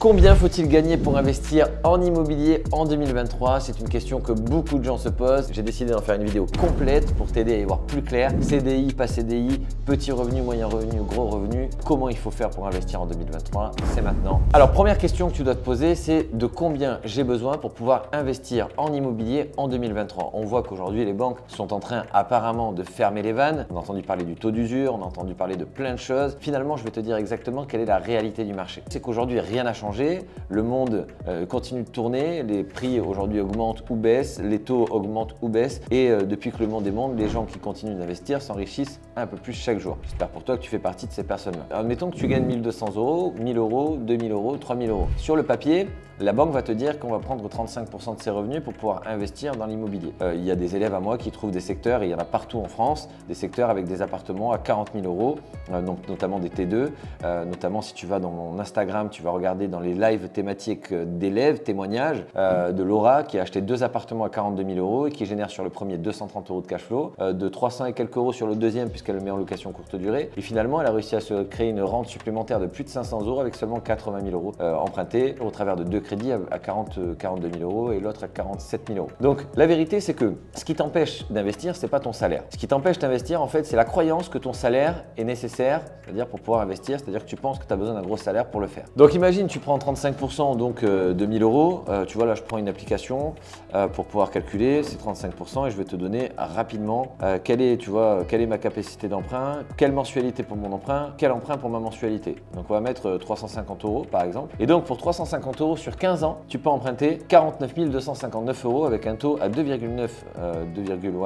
Combien faut-il gagner pour investir en immobilier en 2023? C'est une question que beaucoup de gens se posent. J'ai décidé d'en faire une vidéo complète pour t'aider à y voir plus clair. CDI, pas CDI, petit revenu, moyen revenu, gros revenu. Comment il faut faire pour investir en 2023? C'est maintenant. Alors, première question que tu dois te poser, c'est de combien j'ai besoin pour pouvoir investir en immobilier en 2023? On voit qu'aujourd'hui, les banques sont en train apparemment de fermer les vannes. On a entendu parler du taux d'usure, on a entendu parler de plein de choses. Finalement, je vais te dire exactement quelle est la réalité du marché. C'est qu'aujourd'hui, rien n'a changé. Le monde continue de tourner, les prix aujourd'hui augmentent ou baissent, les taux augmentent ou baissent et depuis que le monde est monde, les gens qui continuent d'investir s'enrichissent un peu plus chaque jour. J'espère pour toi que tu fais partie de ces personnes-là. Admettons que tu gagnes 1 200 €, 1 000 €, 2 000 €, 3 000 €. Sur le papier, la banque va te dire qu'on va prendre 35% de ses revenus pour pouvoir investir dans l'immobilier. Il y a des élèves à moi qui trouvent des secteurs, et il y en a partout en France, des secteurs avec des appartements à 40 000 €, donc notamment des T2. Notamment si tu vas dans mon Instagram, tu vas regarder dans les lives thématiques d'élèves, témoignages de Laura qui a acheté 2 appartements à 42 000 € et qui génère sur le premier 230 € de cash flow, de 300 et quelques euros sur le deuxième puisqu'elle le met en location courte durée. Et finalement, elle a réussi à se créer une rente supplémentaire de plus de 500 € avec seulement 80 000 € empruntés au travers de 2 crédits à 42 000 € et l'autre à 47 000 €. Donc la vérité, c'est que ce qui t'empêche d'investir, c'est pas ton salaire. Ce qui t'empêche d'investir, en fait, c'est la croyance que ton salaire est nécessaire, c'est-à-dire pour pouvoir investir, c'est-à-dire que tu penses que tu as besoin d'un gros salaire pour le faire. Donc imagine, tu prends 35% donc de 1 000 €. Tu vois, là, je prends une application pour pouvoir calculer, c'est 35% et je vais te donner rapidement quelle est ma capacité d'emprunt, quelle mensualité pour mon emprunt, quel emprunt pour ma mensualité. Donc on va mettre 350 € par exemple. Et donc pour 350 € sur 15 ans, tu peux emprunter 49 259 € avec un taux à 2,9,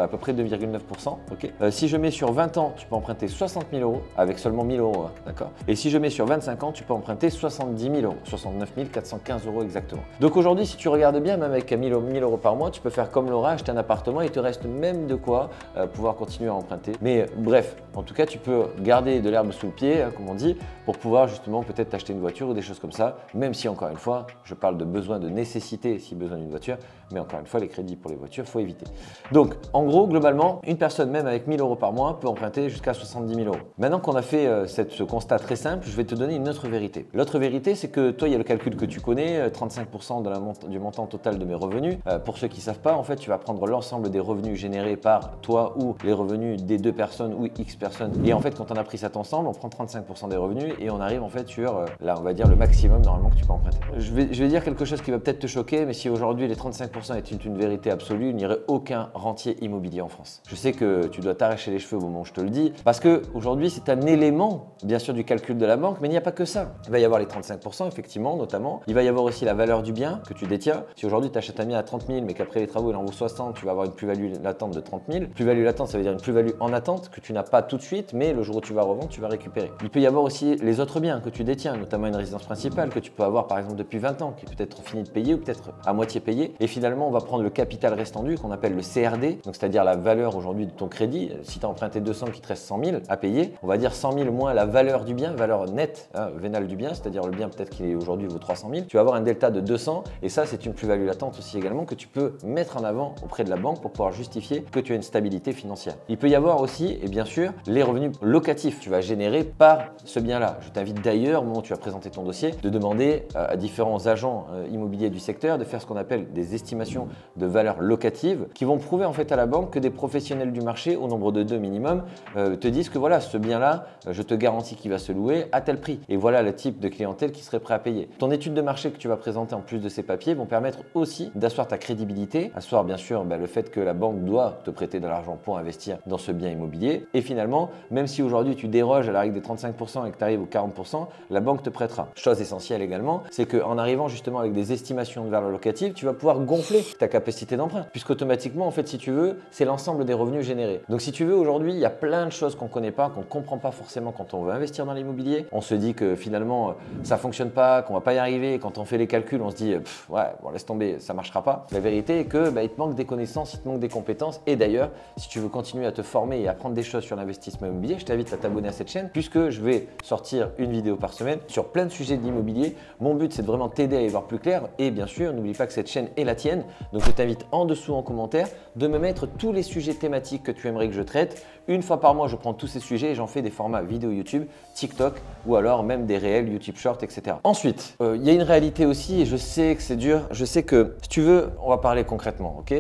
à peu près 2,9%. Okay. Si je mets sur 20 ans, tu peux emprunter 60 000 € avec seulement 1 000 €. D'accord. Et si je mets sur 25 ans, tu peux emprunter 70 000 €, 69 415 € exactement. Donc aujourd'hui, si tu regardes bien, même avec 1 000 € par mois, tu peux faire comme Laura, acheter un appartement et il te reste même de quoi pouvoir continuer à emprunter. Mais bref, en tout cas, tu peux garder de l'herbe sous le pied, comme on dit, pour pouvoir justement peut-être t'acheter une voiture ou des choses comme ça, même si encore une fois, je parle de besoin de nécessité si besoin d'une voiture, mais encore une fois, les crédits pour les voitures, il faut éviter. Donc, en gros, globalement, une personne même avec 1 000 € par mois peut emprunter jusqu'à 70 000 €. Maintenant qu'on a fait ce constat très simple, je vais te donner une autre vérité. L'autre vérité, c'est que toi, il y a le calcul que tu connais, 35% du montant total de mes revenus. Pour ceux qui ne savent pas, en fait, tu vas prendre l'ensemble des revenus générés par toi ou les revenus des 2 personnes ou X personnes. Et en fait, quand on a pris ça ensemble, on prend 35% des revenus et on arrive en fait sur, là, on va dire le maximum normalement que tu peux emprunter. Je vais dire quelque chose qui va peut-être te choquer, mais si aujourd'hui les 35% étaient une vérité absolue, il n'y aurait aucun rentier immobilier en France. Je sais que tu dois t'arracher les cheveux au moment où je te le dis, parce que aujourd'hui c'est un élément, bien sûr, du calcul de la banque, mais il n'y a pas que ça. Il va y avoir les 35%, effectivement, notamment. Il va y avoir aussi la valeur du bien que tu détiens. Si aujourd'hui tu achètes un bien à 30 000, mais qu'après les travaux il en vaut 60, tu vas avoir une plus-value latente de 30 000. Plus-value latente, ça veut dire une plus-value en attente que tu n'as pas tout de suite, mais le jour où tu vas revendre, tu vas récupérer. Il peut y avoir aussi les autres biens que tu détiens, notamment une résidence principale que tu peux avoir par exemple depuis 20 ans, qui est peut-être fini de payer ou peut-être à moitié payé. Et finalement, on va prendre le capital restendu qu'on appelle le CRD, donc c'est-à-dire la valeur aujourd'hui de ton crédit. Si tu as emprunté 200, qu'il te reste 100 000 à payer, on va dire 100 000 moins la valeur du bien, valeur nette, vénale du bien, c'est-à-dire le bien peut-être qu'il aujourd'hui vaut 300 000. Tu vas avoir un delta de 200 et ça, c'est une plus-value latente aussi également que tu peux mettre en avant auprès de la banque pour pouvoir justifier que tu as une stabilité financière. Il peut y avoir aussi, et bien sûr, les revenus locatifs que tu vas générer par ce bien-là. Je t'invite d'ailleurs, au moment où tu vas présenter ton dossier, de demander à différents agents immobiliers du secteur de faire ce qu'on appelle des estimations de valeur locative qui vont prouver en fait à la banque que des professionnels du marché, au nombre de 2 minimum, te disent que voilà, ce bien-là, je te garantis qu'il va se louer à tel prix. Et voilà le type de clientèle qui serait prêt à payer. Ton étude de marché que tu vas présenter en plus de ces papiers vont permettre aussi d'asseoir ta crédibilité, asseoir bien sûr le fait que la banque doit te prêter de l'argent pour investir dans ce bien immobilier. Et finalement, même si aujourd'hui tu déroges à la règle des 35% et que tu arrives aux 40%, la banque te prêtera. Chose essentielle également, c'est qu'en arrivant justement avec des estimations de valeur locative, tu vas pouvoir gonfler ta capacité d'emprunt, puisqu'automatiquement, en fait, si tu veux, c'est l'ensemble des revenus générés. Donc si tu veux, aujourd'hui, il y a plein de choses qu'on ne connaît pas, qu'on ne comprend pas forcément quand on veut investir dans l'immobilier. On se dit que finalement, ça ne fonctionne pas, qu'on ne va pas y arriver. Quand on fait les calculs, on se dit, ouais, bon, laisse tomber, ça ne marchera pas. La vérité est que il te manque des connaissances, il te manque des compétences. Et d'ailleurs, si tu veux continuer à te former et apprendre des choses sur l'investissement immobilier, je t'invite à t'abonner à cette chaîne, puisque je vais sortir une vidéo par semaine sur plein de sujets de l'immobilier. Mon but, c'est de vraiment t'aider à y voir plus clair. Et bien sûr, n'oublie pas que cette chaîne est la tienne. Donc, je t'invite en dessous en commentaire de me mettre tous les sujets thématiques que tu aimerais que je traite. Une fois par mois, je prends tous ces sujets et j'en fais des formats vidéo YouTube, TikTok ou alors même des réels YouTube Short, etc. Ensuite, Ensuite, il y a une réalité aussi et je sais que c'est dur. Je sais que, si tu veux, on va parler concrètement, ok?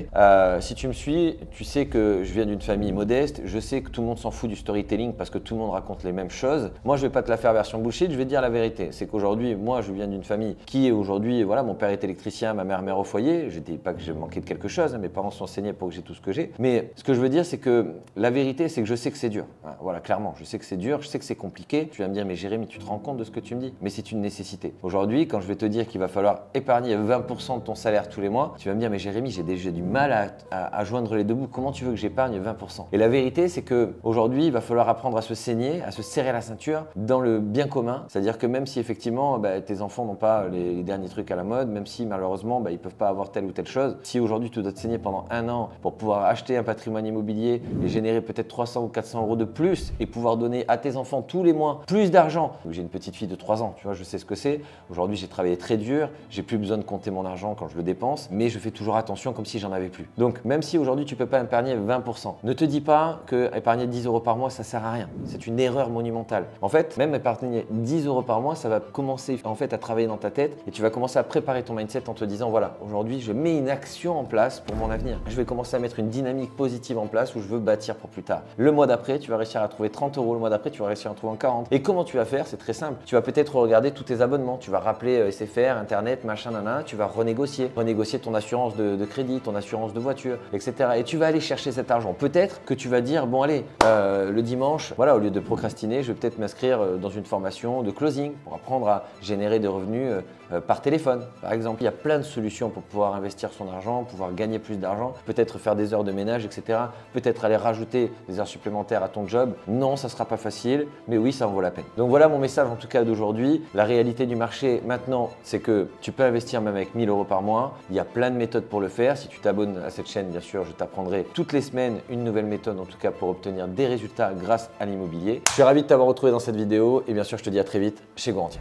Si tu me suis, tu sais que je viens d'une famille modeste. Je sais que tout le monde s'en fout du storytelling parce que tout le monde raconte les mêmes choses. Moi, je vais pas te la faire version bullshit, je vais te dire la vérité. C'est qu'aujourd'hui, moi, je viens d'une famille qui est aujourd'hui, voilà, mon père est électricien, ma mère au foyer. Je dis pas que j'ai manqué de quelque chose, hein, mes parents sont enseignés pour que j'ai tout ce que j'ai. Mais ce que je veux dire, c'est que la vérité, c'est que je sais que c'est dur. Voilà, clairement, je sais que c'est dur, je sais que c'est compliqué. Tu vas me dire, mais Jérémy, tu te rends compte de ce que tu me dis? Mais c'est une nécessité. Aujourd'hui, quand je vais te dire qu'il va falloir épargner 20% de ton salaire tous les mois, tu vas me dire, mais Jérémy, j'ai déjà du mal à joindre les deux bouts. Comment tu veux que j'épargne 20%? Et la vérité, c'est que aujourd'hui, il va falloir apprendre à se saigner, à se serrer la ceinture dans le bien commun. C'est-à-dire que même si effectivement, tes enfants n'ont pas les derniers trucs à la mode, même si malheureusement, ils ne peuvent pas avoir telle ou telle chose, si aujourd'hui tu dois te saigner pendant un an pour pouvoir acheter un patrimoine immobilier et générer peut-être 300 ou 400 euros de plus et pouvoir donner à tes enfants tous les mois plus d'argent. J'ai une petite fille de 3 ans, tu vois, je sais ce que c'est. Aujourd'hui, j'ai travaillé très dur, j'ai plus besoin de compter mon argent quand je le dépense, mais je fais toujours attention comme si j'en avais plus. Donc, même si aujourd'hui tu peux pas épargner 20%, ne te dis pas que épargner 10 euros par mois, ça sert à rien. C'est une erreur monumentale. En fait, même épargner 10 euros par mois, ça va commencer en fait à travailler dans ta tête et tu vas commencer à préparer ton mindset en te disant voilà, aujourd'hui, je mets une action en place pour mon avenir. Je vais commencer à mettre une dynamique positive en place où je veux bâtir pour plus tard. Le mois d'après, tu vas réussir à trouver 30 euros. Le mois d'après, tu vas réussir à trouver en 40. Et comment tu vas faire? C'est très simple. Tu vas peut-être regarder tous tes abonnements. Tu vas rappeler SFR, Internet, machin, nana. Tu vas renégocier ton assurance de crédit, ton assurance de voiture, etc. Et tu vas aller chercher cet argent. Peut-être que tu vas dire bon allez, le dimanche, voilà, au lieu de procrastiner, je vais peut-être m'inscrire dans une formation de closing pour apprendre à générer des revenus par téléphone, par exemple. Il y a plein de solutions pour pouvoir investir son argent, pouvoir gagner plus d'argent, peut-être faire des heures de ménage, etc. Peut-être aller rajouter des heures supplémentaires à ton job. Non, ça ne sera pas facile, mais oui, ça en vaut la peine. Donc voilà mon message en tout cas d'aujourd'hui. La réalité du marché maintenant, c'est que tu peux investir même avec 1000 euros par mois. Il y a plein de méthodes pour le faire. Si tu t'abonnes à cette chaîne, bien sûr, je t'apprendrai toutes les semaines une nouvelle méthode en tout cas pour obtenir des résultats grâce à l'immobilier. Je suis ravi de t'avoir retrouvé dans cette vidéo et bien sûr, je te dis à très vite chez Go Rentier.